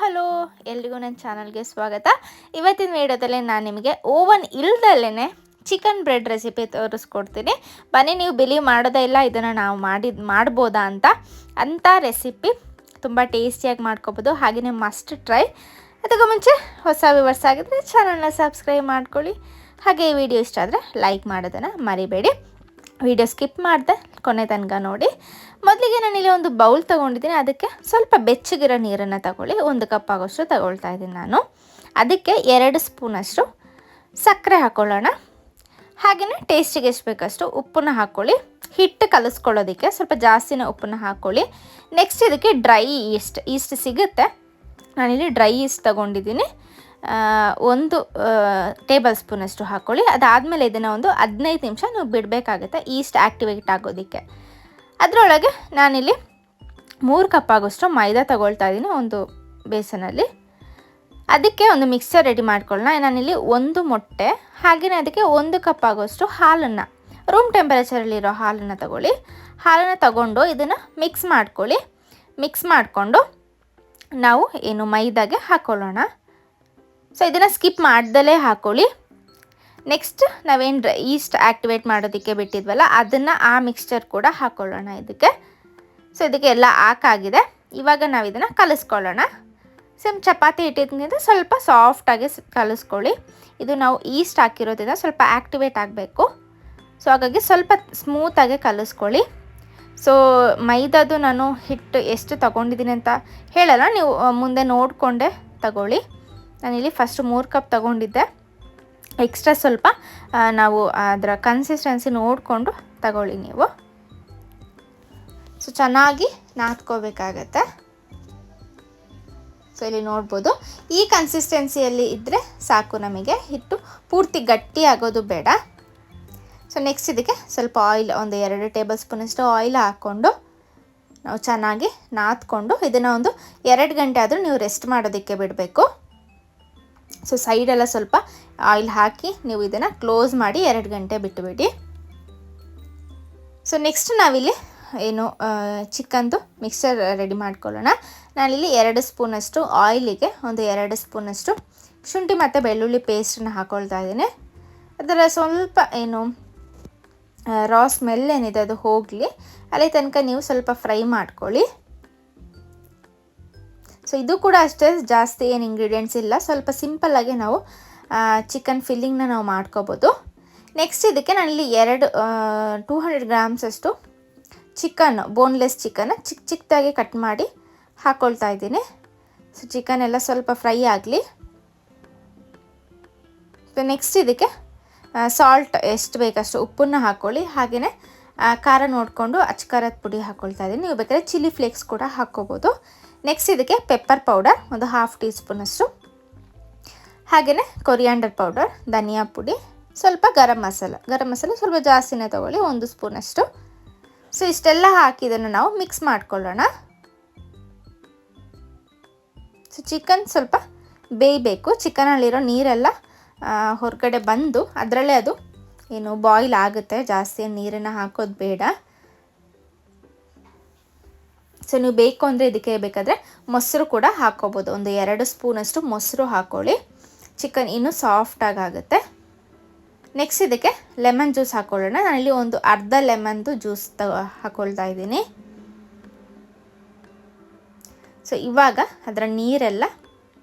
Hello, ಎಲ್ರಿಗೂ ನನ್ನ ಚಾನಲ್ಗೆ ಸ್ವಾಗತ. ಇವತ್ತಿನ ವಿಡಿಯೋದಲ್ಲಿ ನಾನು ನಿಮಗೆ ಓವನ್ ಇಲ್ದಲ್ಲೇ ಚಿಕನ್ ಬ್ರೆಡ್ ರೆಸಿಪಿ ತೋರಿಸ್ಕೊಡ್ತೀನಿ. ಬನ್ನಿ, ನೀವು ಬಿಲೀವ್ ಮಾಡೋದೇ ಇಲ್ಲ ಇದನ್ನು ನಾವು ಮಾಡ್ಬೋದಾ ಅಂತ ರೆಸಿಪಿ ತುಂಬ ಟೇಸ್ಟಿಯಾಗಿ ಮಾಡ್ಕೋಬೋದು. ಹಾಗೆಯೇ ಮಸ್ಟ್ ಟ್ರೈ. ಅದಕ್ಕೂ ಮುಂಚೆ ಹೊಸ ವ್ಯೂವರ್ಸ್ ಆಗಿದ್ದರೆ ಚಾನಲ್ನ ಸಬ್ಸ್ಕ್ರೈಬ್ ಮಾಡ್ಕೊಳ್ಳಿ. ಹಾಗೆ ಈ ವಿಡಿಯೋ ಇಷ್ಟ ಆದರೆ ಲೈಕ್ ಮಾಡೋದನ್ನು ಮರಿಬೇಡಿ. ವಿಡಿಯೋ ಸ್ಕಿಪ್ ಮಾಡಿದೆ ಕೊನೆ ತನಕ ನೋಡಿ. ಮೊದಲಿಗೆ ನಾನಿಲ್ಲಿ ಒಂದು ಬೌಲ್ ತೊಗೊಂಡಿದ್ದೀನಿ. ಅದಕ್ಕೆ ಸ್ವಲ್ಪ ಬೆಚ್ಚಗಿರೋ ನೀರನ್ನು ತಗೊಳ್ಳಿ. 1 ಕಪ್ ಆಗೋಷ್ಟು ತಗೊಳ್ತಾ ಇದ್ದೀನಿ ನಾನು. ಅದಕ್ಕೆ 2 ಸ್ಪೂನಷ್ಟು ಸಕ್ಕರೆ ಹಾಕ್ಕೊಳ್ಳೋಣ. ಹಾಗೆಯೇ ಟೇಸ್ಟಿಗೆ ಎಷ್ಟು ಬೇಕಷ್ಟು ಉಪ್ಪನ್ನ ಹಾಕ್ಕೊಳ್ಳಿ. ಹಿಟ್ಟು ಕಲಿಸ್ಕೊಳ್ಳೋದಕ್ಕೆ ಸ್ವಲ್ಪ ಜಾಸ್ತಿನೇ ಉಪ್ಪನ್ನ ಹಾಕ್ಕೊಳ್ಳಿ. ನೆಕ್ಸ್ಟ್ ಇದಕ್ಕೆ ಡ್ರೈ ಈಸ್ಟ್ ಸಿಗುತ್ತೆ. ನಾನಿಲ್ಲಿ ಡ್ರೈ ಈಸ್ಟ್ ತೊಗೊಂಡಿದ್ದೀನಿ. 1 ಟೇಬಲ್ ಸ್ಪೂನಷ್ಟು ಹಾಕ್ಕೊಳ್ಳಿ. ಅದಾದಮೇಲೆ ಇದನ್ನು ಒಂದು 15 ನಿಮಿಷ ನೀವು ಬಿಡಬೇಕಾಗುತ್ತೆ ಈಸ್ಟ್ ಆ್ಯಕ್ಟಿವೇಟ್ ಆಗೋದಕ್ಕೆ. ಅದರೊಳಗೆ ನಾನಿಲ್ಲಿ 3 ಕಪ್ ಆಗೋಷ್ಟು ಮೈದಾ ತಗೊಳ್ತಾ ಇದ್ದೀನಿ ಒಂದು ಬೇಸನಲ್ಲಿ. ಅದಕ್ಕೆ ಒಂದು ಮಿಕ್ಸರ್ ರೆಡಿ ಮಾಡ್ಕೊಳ್ಳೋಣ. ನಾನಿಲ್ಲಿ 1 ಮೊಟ್ಟೆ, ಹಾಗೆಯೇ ಅದಕ್ಕೆ 1 ಕಪ್ ಆಗೋಷ್ಟು ಹಾಲನ್ನು, ರೂಮ್ ಟೆಂಪರೇಚರಲ್ಲಿರೋ ಹಾಲನ್ನು ತಗೊಳ್ಳಿ. ಹಾಲನ್ನು ತಗೊಂಡು ಇದನ್ನು ಮಿಕ್ಸ್ ಮಾಡ್ಕೊಳ್ಳಿ. ಮಿಕ್ಸ್ ಮಾಡಿಕೊಂಡು ನಾವು ಮೈದಾಗೆ ಹಾಕ್ಕೊಳ್ಳೋಣ. ಸೊ ಇದನ್ನು ಸ್ಕಿಪ್ ಮಾಡ್ದಲೇ ಹಾಕ್ಕೊಳ್ಳಿ. ನೆಕ್ಸ್ಟ್ ನಾವೇನು ಈಸ್ಟ್ ಆ್ಯಕ್ಟಿವೇಟ್ ಮಾಡೋದಕ್ಕೆ ಬಿಟ್ಟಿದ್ವಲ್ಲ ಅದನ್ನು ಆ ಮಿಕ್ಸ್ಚರ್ ಕೂಡ ಹಾಕ್ಕೊಳ್ಳೋಣ ಇದಕ್ಕೆ. ಸೊ ಇದಕ್ಕೆ ಎಲ್ಲ ಹಾಕಾಗಿದೆ. ಇವಾಗ ನಾವು ಇದನ್ನು ಕಲಿಸ್ಕೊಳ್ಳೋಣ. ಸೇಮ್ ಚಪಾತಿ ಹಿಟ್ಟಿದ್ರಿಂದ ಸ್ವಲ್ಪ ಸಾಫ್ಟಾಗಿ ಕಲಿಸ್ಕೊಳ್ಳಿ. ಇದು ನಾವು ಈಸ್ಟ್ ಹಾಕಿರೋದ್ರಿಂದ ಸ್ವಲ್ಪ ಆ್ಯಕ್ಟಿವೇಟ್ ಆಗಬೇಕು. ಸೊ ಹಾಗಾಗಿ ಸ್ವಲ್ಪ ಸ್ಮೂತಾಗಿ ಕಲಿಸ್ಕೊಳ್ಳಿ. ಸೊ ಮೈದಾದು ನಾನು ಹಿಟ್ಟು ಎಷ್ಟು ತಗೊಂಡಿದ್ದೀನಿ ಅಂತ ಹೇಳಲ್ಲ, ನೀವು ಮುಂದೆ ನೋಡಿಕೊಂಡೇ ತಗೊಳ್ಳಿ. ನಾನಿಲ್ಲಿ ಫಸ್ಟ್ 3 ಕಪ್ ತಗೊಂಡಿದ್ದೆ. ಎಕ್ಸ್ಟ್ರಾ ಸ್ವಲ್ಪ ನಾವು ಅದರ ಕನ್ಸಿಸ್ಟೆನ್ಸಿ ನೋಡಿಕೊಂಡು ತಗೊಳ್ಳಿ ನೀವು. ಸೊ ಚೆನ್ನಾಗಿ ನಾದ್ಕೋಬೇಕಾಗತ್ತೆ. ಸೊ ಇಲ್ಲಿ ನೋಡ್ಬೋದು, ಈ ಕನ್ಸಿಸ್ಟೆನ್ಸಿಯಲ್ಲಿ ಇದ್ದರೆ ಸಾಕು ನಮಗೆ. ಹಿಟ್ಟು ಪೂರ್ತಿ ಗಟ್ಟಿ ಆಗೋದು ಬೇಡ. ಸೊ ನೆಕ್ಸ್ಟ್ ಇದಕ್ಕೆ ಸ್ವಲ್ಪ ಆಯಿಲ್, ಒಂದು 2 ಟೇಬಲ್ ಸ್ಪೂನಷ್ಟು ಆಯಿಲ್ ಹಾಕ್ಕೊಂಡು ನಾವು ಚೆನ್ನಾಗಿ ನಾದ್ಕೊಂಡು ಇದನ್ನು ಒಂದು 2 ಗಂಟೆ ಆದರೂ ನೀವು ರೆಸ್ಟ್ ಮಾಡೋದಕ್ಕೆ ಬಿಡಬೇಕು. ಸೊ ಸೈಡೆಲ್ಲ ಸ್ವಲ್ಪ ಆಯಿಲ್ ಹಾಕಿ ನೀವು ಇದನ್ನು ಕ್ಲೋಸ್ ಮಾಡಿ 2 ಗಂಟೆ ಬಿಟ್ಟುಬಿಡಿ. ಸೊ ನೆಕ್ಸ್ಟ್ ನಾವಿಲ್ಲಿ ಚಿಕನ್ದು ಮಿಕ್ಸರ್ ರೆಡಿ ಮಾಡ್ಕೊಳ್ಳೋಣ. ನಾನಿಲ್ಲಿ 2 ಸ್ಪೂನಷ್ಟು ಆಯಿಲಿಗೆ ಒಂದು 2 ಸ್ಪೂನಷ್ಟು ಶುಂಠಿ ಮತ್ತು ಬೆಳ್ಳುಳ್ಳಿ ಪೇಸ್ಟನ್ನು ಹಾಕ್ಕೊಳ್ತಾ ಇದ್ದೀನಿ. ಅದರ ಸ್ವಲ್ಪ ರಾ ಸ್ಮೆಲ್ ಏನಿದೆ ಅದು ಹೋಗಲಿ, ಅಲ್ಲಿ ತನಕ ನೀವು ಸ್ವಲ್ಪ ಫ್ರೈ ಮಾಡ್ಕೊಳ್ಳಿ. ಸೊ ಇದು ಕೂಡ ಅಷ್ಟೇ, ಜಾಸ್ತಿ ಏನು ಇಂಗ್ರೀಡಿಯೆಂಟ್ಸ್ ಇಲ್ಲ, ಸ್ವಲ್ಪ ಸಿಂಪಲ್ಲಾಗಿ ನಾವು ಚಿಕನ್ ಫಿಲ್ಲಿಂಗ್ನ ನಾವು ಮಾಡ್ಕೋಬೋದು. ನೆಕ್ಸ್ಟ್ ಇದಕ್ಕೆ ನಾನಿಲ್ಲಿ 200 ಗ್ರಾಮ್ಸಷ್ಟು ಚಿಕನ್, ಬೋನ್ಲೆಸ್ ಚಿಕನ್ನ ಚಿಕ್ಕದಾಗಿ ಕಟ್ ಮಾಡಿ ಹಾಕ್ಕೊಳ್ತಾ ಇದ್ದೀನಿ. ಸೊ ಚಿಕನ್ ಎಲ್ಲ ಸ್ವಲ್ಪ ಫ್ರೈ ಆಗಲಿ. ಸೊ ನೆಕ್ಸ್ಟ್ ಇದಕ್ಕೆ ಸಾಲ್ಟ್ ಎಷ್ಟು ಬೇಕಷ್ಟು ಉಪ್ಪನ್ನು ಹಾಕ್ಕೊಳ್ಳಿ. ಹಾಗೆಯೇ ಖಾರ ನೋಡಿಕೊಂಡು ಅಚ್ಕಾರದ ಪುಡಿ ಹಾಕ್ಕೊಳ್ತಾ ಇದ್ದೀನಿ. ನೀವು ಬೇಕಾದ್ರೆ ಚಿಲ್ಲಿ ಫ್ಲೇಕ್ಸ್ ಕೂಡ ಹಾಕ್ಕೋಬೋದು. ನೆಕ್ಸ್ಟ್ ಇದಕ್ಕೆ ಪೆಪ್ಪರ್ ಪೌಡರ್ ಒಂದು 1/2 ಟೀ ಸ್ಪೂನಷ್ಟು, ಹಾಗೆಯೇ ಕೊರಿಯಾಂಡರ್ ಪೌಡರ್, ಧನಿಯಾ ಪುಡಿ, ಸ್ವಲ್ಪ ಗರಂ ಮಸಾಲ ಸ್ವಲ್ಪ ಜಾಸ್ತಿನೇ ತೊಗೊಳ್ಳಿ, 1 ಸ್ಪೂನಷ್ಟು. ಸೊ ಇಷ್ಟೆಲ್ಲ ಹಾಕಿ ಇದನ್ನು ನಾವು ಮಿಕ್ಸ್ ಮಾಡ್ಕೊಳ್ಳೋಣ. ಸೊ ಚಿಕನ್ ಸ್ವಲ್ಪ ಬೇಯಬೇಕು. ಚಿಕನಲ್ಲಿರೋ ನೀರೆಲ್ಲ ಹೊರಗಡೆ ಬಂದು ಅದರಲ್ಲೇ ಅದು ಬಾಯ್ಲ್ ಆಗುತ್ತೆ. ಜಾಸ್ತಿ ನೀರನ್ನು ಹಾಕೋದು ಬೇಡ. ಸೊ ನೀವು ಬೇಕು ಅಂದರೆ ಇದಕ್ಕೆ ಬೇಕಾದರೆ ಮೊಸರು ಕೂಡ ಹಾಕ್ಕೋಬೋದು. ಒಂದು 2 ಸ್ಪೂನಷ್ಟು ಮೊಸರು ಹಾಕ್ಕೊಳ್ಳಿ. ಚಿಕನ್ ಇನ್ನೂ ಸಾಫ್ಟಾಗಿ ಆಗುತ್ತೆ. ನೆಕ್ಸ್ಟ್ ಇದಕ್ಕೆ ಲೆಮನ್ ಜ್ಯೂಸ್ ಹಾಕ್ಕೊಳ್ಳೋಣ. ನಾನಿಲ್ಲಿ ಒಂದು ಅರ್ಧ ಲೆಮನ್ದು ಜ್ಯೂಸ್ ಹಾಕ್ಕೊಳ್ತಾ ಇದ್ದೀನಿ. ಸೊ ಇವಾಗ ಅದರ ನೀರೆಲ್ಲ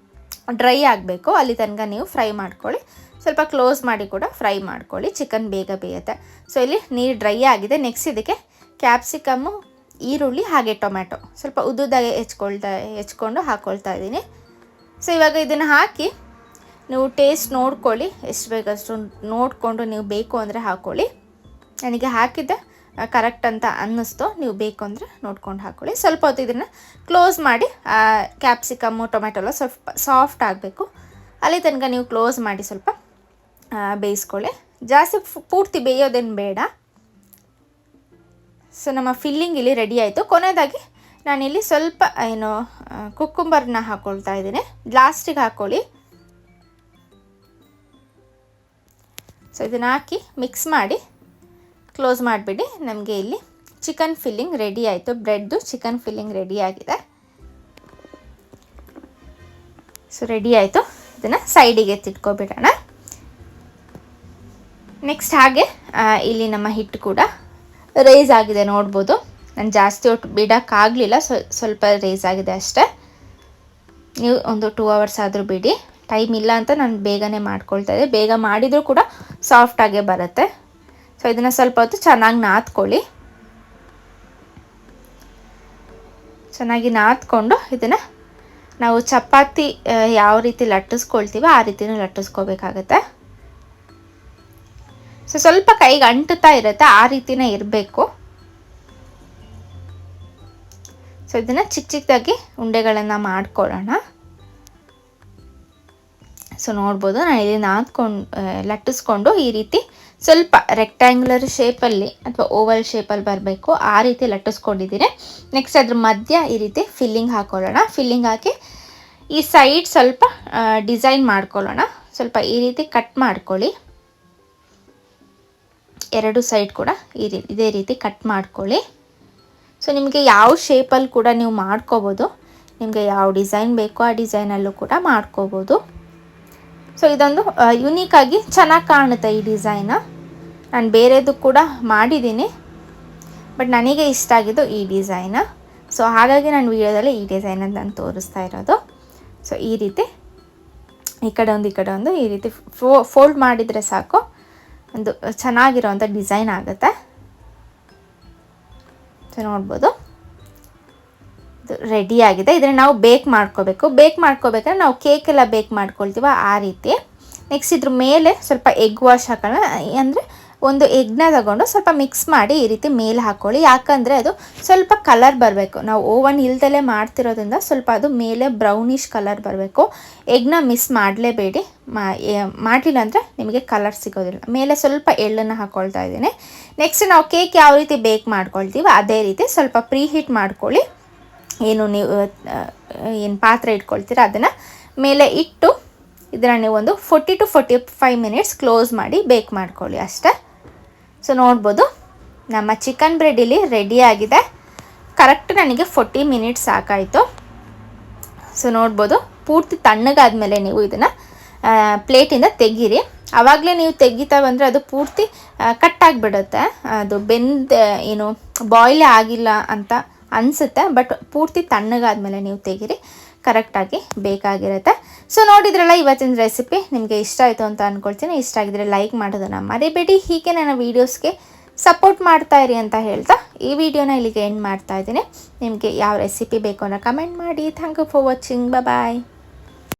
ಡ್ರೈ ಆಗಬೇಕು, ಅಲ್ಲಿ ತನಕ ನೀವು ಫ್ರೈ ಮಾಡ್ಕೊಳ್ಳಿ. ಸ್ವಲ್ಪ ಕ್ಲೋಸ್ ಮಾಡಿ ಕೂಡ ಫ್ರೈ ಮಾಡ್ಕೊಳ್ಳಿ, ಚಿಕನ್ ಬೇಗ ಬೇಯುತ್ತೆ. ಸೊ ಇಲ್ಲಿ ನೀರು ಡ್ರೈ ಆಗಿದೆ. ನೆಕ್ಸ್ಟ್ ಇದಕ್ಕೆ ಕ್ಯಾಪ್ಸಿಕಮ್ಮು, ಈರುಳ್ಳಿ ಹಾಗೆ ಟೊಮ್ಯಾಟೊ ಸ್ವಲ್ಪ ಉದ್ದುದಾಗೆ ಹೆಚ್ಕೊಂಡು ಹಾಕ್ಕೊಳ್ತಾ ಇದ್ದೀನಿ. ಸೊ ಇವಾಗ ಇದನ್ನು ಹಾಕಿ ನೀವು ಟೇಸ್ಟ್ ನೋಡ್ಕೊಳ್ಳಿ, ಎಷ್ಟು ಬೇಕಷ್ಟು ನೋಡಿಕೊಂಡು ನೀವು ಬೇಕು ಅಂದರೆ ಹಾಕ್ಕೊಳ್ಳಿ. ನನಗೆ ಹಾಕಿದ್ದೆ ಕರೆಕ್ಟ್ ಅಂತ ಅನ್ನಿಸ್ತು, ನೀವು ಬೇಕು ಅಂದರೆ ನೋಡ್ಕೊಂಡು ಹಾಕ್ಕೊಳ್ಳಿ. ಸ್ವಲ್ಪ ಹೊತ್ತು ಇದನ್ನು ಕ್ಲೋಸ್ ಮಾಡಿ, ಕ್ಯಾಪ್ಸಿಕಮ್ಮು ಟೊಮ್ಯಾಟೊ ಎಲ್ಲ ಸ್ವಲ್ಪ ಸಾಫ್ಟ್ ಆಗಬೇಕು, ಅಲ್ಲಿ ತನಕ ನೀವು ಕ್ಲೋಸ್ ಮಾಡಿ ಸ್ವಲ್ಪ ಬೇಯಿಸ್ಕೊಳ್ಳಿ. ಜಾಸ್ತಿ ಪೂರ್ತಿ ಬೇಯೋದೇನು ಬೇಡ. ಸೊ ನಮ್ಮ ಫಿಲ್ಲಿಂಗ್ ಇಲ್ಲಿ ರೆಡಿ ಆಯಿತು. ಕೊನೆಯದಾಗಿ ನಾನಿಲ್ಲಿ ಸ್ವಲ್ಪ ಕುಕ್ಕುಂಬರ್ನ ಹಾಕ್ಕೊಳ್ತಾ ಇದ್ದೀನಿ. ಲಾಸ್ಟಿಗೆ ಹಾಕ್ಕೊಳ್ಳಿ. ಸೊ ಇದನ್ನು ಹಾಕಿ ಮಿಕ್ಸ್ ಮಾಡಿ ಕ್ಲೋಸ್ ಮಾಡಿಬಿಡಿ. ನಮಗೆ ಇಲ್ಲಿ ಚಿಕನ್ ಫಿಲ್ಲಿಂಗ್ ರೆಡಿ ಆಯಿತು. ಬ್ರೆಡ್ದು ಚಿಕನ್ ಫಿಲ್ಲಿಂಗ್ ರೆಡಿ ಆಗಿದೆ. ಸೊ ರೆಡಿ ಆಯಿತು. ಇದನ್ನು ಸೈಡಿಗೆ ಎತ್ತಿಟ್ಕೊಬಿಡೋಣ. ನೆಕ್ಸ್ಟ್ ಹಾಗೆ ಇಲ್ಲಿ ನಮ್ಮ ಹಿಟ್ಟು ಕೂಡ ರೈಸ್ ಆಗಿದೆ ನೋಡ್ಬೋದು. ನಾನು ಜಾಸ್ತಿ ಹೊತ್ತು ಬಿಡೋಕ್ಕಾಗಲಿಲ್ಲ, ಸ್ವಲ್ಪ ರೈಸ್ ಆಗಿದೆ ಅಷ್ಟೇ. ನೀವು ಒಂದು 2 ಅವರ್ಸ್ ಆದರೂ ಬಿಡಿ, ಟೈಮ್ ಇಲ್ಲ ಅಂತ ನಾನು ಬೇಗನೆ ಮಾಡ್ಕೊಳ್ತಾ ಇದ್ದೆ. ಬೇಗ ಮಾಡಿದರೂ ಕೂಡ ಸಾಫ್ಟಾಗೇ ಬರುತ್ತೆ. ಸೊ ಇದನ್ನು ಸ್ವಲ್ಪ ಹೊತ್ತು ಚೆನ್ನಾಗಿ ನಾದ್ಕೊಳ್ಳಿ. ಚೆನ್ನಾಗಿ ನಾದ್ಕೊಂಡು ಇದನ್ನು ನಾವು ಚಪಾತಿ ಯಾವ ರೀತಿ ಲಟ್ಟಿಸ್ಕೊಳ್ತೀವೋ ಆ ರೀತಿಯೂ ಲಟ್ಟಿಸ್ಕೋಬೇಕಾಗತ್ತೆ. ಸೊ ಸ್ವಲ್ಪ ಕೈಗೆ ಅಂಟುತ್ತಾ ಇರುತ್ತೆ, ಆ ರೀತಿನೇ ಇರಬೇಕು. ಸೊ ಇದನ್ನು ಚಿಕ್ಕ ಚಿಕ್ಕದಾಗಿ ಉಂಡೆಗಳನ್ನು ಮಾಡ್ಕೊಳ್ಳೋಣ. ಸೊ ನೋಡ್ಬೋದು, ನಾನು ಇಲ್ಲಿ ಲಟ್ಟಿಸ್ಕೊಂಡು ಈ ರೀತಿ ಸ್ವಲ್ಪ ರೆಕ್ಟ್ಯಾಂಗ್ಯುಲರ್ ಶೇಪಲ್ಲಿ ಅಥವಾ ಓವಲ್ ಶೇಪಲ್ಲಿ ಬರಬೇಕು, ಆ ರೀತಿ ಲಟ್ಟಿಸ್ಕೊಂಡಿದ್ದೀನಿ. ನೆಕ್ಸ್ಟ್ ಅದ್ರ ಮಧ್ಯ ಈ ರೀತಿ ಫಿಲ್ಲಿಂಗ್ ಹಾಕ್ಕೊಳ್ಳೋಣ. ಫಿಲ್ಲಿಂಗ್ ಹಾಕಿ ಈ ಸೈಡ್ ಸ್ವಲ್ಪ ಡಿಸೈನ್ ಮಾಡ್ಕೊಳ್ಳೋಣ. ಸ್ವಲ್ಪ ಈ ರೀತಿ ಕಟ್ ಮಾಡ್ಕೊಳ್ಳಿ. 2 ಸೈಡ್ ಕೂಡ ಇದೇ ರೀತಿ ಕಟ್ ಮಾಡ್ಕೊಳ್ಳಿ. ಸೊ ನಿಮಗೆ ಯಾವ ಶೇಪಲ್ಲಿ ಕೂಡ ನೀವು ಮಾಡ್ಕೋಬೋದು. ನಿಮಗೆ ಯಾವ ಡಿಸೈನ್ ಬೇಕೋ ಆ ಡಿಸೈನಲ್ಲೂ ಕೂಡ ಮಾಡ್ಕೋಬೋದು. ಸೊ ಇದೊಂದು ಯುನೀಕಾಗಿ ಚೆನ್ನಾಗಿ ಕಾಣುತ್ತೆ ಈ ಡಿಸೈನ. ನಾನು ಬೇರೆದು ಕೂಡ ಮಾಡಿದ್ದೀನಿ, ಬಟ್ ನನಗೆ ಇಷ್ಟ ಆಗಿದ್ದು ಈ ಡಿಸೈನ. ಸೊ ಹಾಗಾಗಿ ನಾನು ವಿಡಿಯೋದಲ್ಲಿ ಈ ಡಿಸೈನನ್ನು ನಾನು ತೋರಿಸ್ತಾ ಇರೋದು. ಸೊ ಈ ರೀತಿ ಈ ಕಡೆ ಒಂದು ಈ ರೀತಿ ಫೋಲ್ಡ್ ಮಾಡಿದರೆ ಸಾಕು, ಒಂದು ಚೆನ್ನಾಗಿರೋವಂಥ ಡಿಸೈನ್ ಆಗುತ್ತೆ. ಸೊ ನೋಡ್ಬೋದು, ಇದು ರೆಡಿ ಆಗಿದೆ. ಇದನ್ನು ನಾವು ಬೇಕ್ ಮಾಡ್ಕೋಬೇಕಾದ್ರೆ ನಾವು ಕೇಕೆಲ್ಲ ಬೇಕ್ ಮಾಡ್ಕೊಳ್ತೀವ ಆ ರೀತಿ. ನೆಕ್ಸ್ಟ್ ಇದ್ರ ಮೇಲೆ ಸ್ವಲ್ಪ ಎಗ್ ವಾಶ್ ಹಾಕೋಣ. ಅಂದರೆ ಒಂದು ಎಗ್ನ ತಗೊಂಡು ಸ್ವಲ್ಪ ಮಿಕ್ಸ್ ಮಾಡಿ ಈ ರೀತಿ ಮೇಲೆ ಹಾಕ್ಕೊಳ್ಳಿ. ಯಾಕಂದರೆ ಅದು ಸ್ವಲ್ಪ ಕಲರ್ ಬರಬೇಕು. ನಾವು ಓವನ್ ಇಲ್ದಲೇ ಮಾಡ್ತಿರೋದ್ರಿಂದ ಸ್ವಲ್ಪ ಅದು ಮೇಲೆ ಬ್ರೌನಿಷ್ ಕಲರ್ ಬರಬೇಕು. ಎಗ್ನ ಮಿಸ್ ಮಾಡಲೇಬೇಡಿ, ಮಾಡಲಿಲ್ಲ ಅಂದರೆ ನಿಮಗೆ ಕಲರ್ ಸಿಗೋದಿಲ್ಲ. ಮೇಲೆ ಸ್ವಲ್ಪ ಎಳ್ಳನ್ನು ಹಾಕ್ಕೊಳ್ತಾ ಇದ್ದೀನಿ. ನೆಕ್ಸ್ಟ್ ನಾವು ಕೇಕ್ ಯಾವ ರೀತಿ ಬೇಕ್ ಮಾಡ್ಕೊಳ್ತೀವಿ ಅದೇ ರೀತಿ ಸ್ವಲ್ಪ ಪ್ರೀ ಹೀಟ್ ಮಾಡ್ಕೊಳ್ಳಿ. ಏನು ಪಾತ್ರೆ ಇಟ್ಕೊಳ್ತೀರ ಅದನ್ನು ಮೇಲೆ ಇಟ್ಟು ಇದನ್ನು ನೀವು ಒಂದು 40 to 45 ಮಿನಿಟ್ಸ್ ಕ್ಲೋಸ್ ಮಾಡಿ ಬೇಕ್ ಮಾಡ್ಕೊಳ್ಳಿ ಅಷ್ಟೇ. ಸೊ ನೋಡ್ಬೋದು, ನಮ್ಮ ಚಿಕನ್ ಬ್ರೆಡ್ ಇಲ್ಲಿ ರೆಡಿ ಆಗಿದೆ. ಕರೆಕ್ಟ್ ನನಗೆ 40 ಮಿನಿಟ್ಸ್ ಸಾಕಾಯಿತು. ಸೊ ನೋಡ್ಬೋದು, ಪೂರ್ತಿ ತಣ್ಣಗಾದ್ಮೇಲೆ ನೀವು ಇದನ್ನು ಪ್ಲೇಟಿಂದ ತೆಗೀರಿ. ಆವಾಗಲೇ ನೀವು ತೆಗಿತಾ ಬಂದರೆ ಅದು ಪೂರ್ತಿ ಕಟ್ಟಾಗಿಬಿಡುತ್ತೆ. ಅದು ಬಾಯ್ಲೇ ಆಗಿಲ್ಲ ಅಂತ ಅನಿಸುತ್ತೆ. ಬಟ್ ಪೂರ್ತಿ ತಣ್ಣಗಾದ್ಮೇಲೆ ನೀವು ತೆಗೀರಿ, ಕರೆಕ್ಟಾಗಿ ಬೇಕಾಗಿರುತ್ತೆ. ಸೊ ನೋಡಿದ್ರಲ್ಲ, ಇವತ್ತಿನ ರೆಸಿಪಿ ನಿಮಗೆ ಇಷ್ಟ ಆಯಿತು ಅಂತ ಅಂದ್ಕೊಳ್ತೀನಿ. ಇಷ್ಟ ಆಗಿದ್ರೆ ಲೈಕ್ ಮಾಡೋದನ್ನು ಮರಿಬೇಡಿ. ಹೀಗೆ ನನ್ನ ವೀಡಿಯೋಸ್ಗೆ ಸಪೋರ್ಟ್ ಮಾಡ್ತಾ ಇರಿ ಅಂತ ಹೇಳ್ತಾ ಈ ವಿಡಿಯೋನ ಇಲ್ಲಿಗೆ ಎಂಡ್ ಮಾಡ್ತಾ ಇದ್ದೀನಿ. ನಿಮಗೆ ಯಾವ ರೆಸಿಪಿ ಬೇಕು ಅನ್ನೋ ಕಮೆಂಟ್ ಮಾಡಿ. Thank you for watching. Bye.